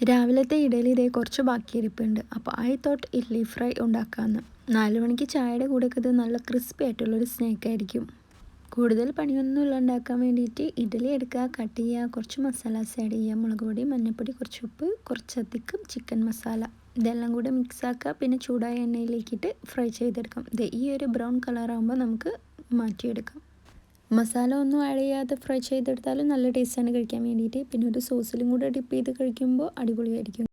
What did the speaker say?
രാവിലത്തെ ഇഡലി ഇതേ കുറച്ച് ബാക്കിയിരിപ്പുണ്ട്. അപ്പോൾ ഐ തോട്ട് ഇഡ്ഡലി ഫ്രൈ ഉണ്ടാക്കാമെന്ന്. 4 മണിക്ക് ചായയുടെ കൂടെയൊക്കെ ഇത് നല്ല ക്രിസ്പി ആയിട്ടുള്ളൊരു സ്നാക്കായിരിക്കും. കൂടുതൽ പണിയൊന്നുമില്ല ഉണ്ടാക്കാൻ വേണ്ടിയിട്ട്. ഇഡ്ഡലി എടുക്കുക, കട്ട് ചെയ്യുക, കുറച്ച് മസാലാസ് ആഡ് ചെയ്യുക, മുളക് പൊടി, മഞ്ഞൾപ്പൊടി, കുറച്ച് ഉപ്പ്, കുറച്ചധികം ചിക്കൻ മസാല, ഇതെല്ലാം കൂടെ മിക്സ് ആക്കുക. പിന്നെ ചൂടായ എണ്ണയിലേക്കിട്ട് ഫ്രൈ ചെയ്തെടുക്കാം. ഈ ഒരു ബ്രൗൺ കളറാകുമ്പോൾ നമുക്ക് മാറ്റിയെടുക്കാം. മസാല ഒന്നും ആഡ് ചെയ്യാതെ ഫ്രൈ ചെയ്തെടുത്താലും നല്ല ടേസ്റ്റാണ് കഴിക്കാൻ വേണ്ടിയിട്ട്. പിന്നെ ഒരു സോസിലും കൂടെ ഡിപ്പ് ചെയ്ത് കഴിക്കുമ്പോൾ അടിപൊളിയായിരിക്കും.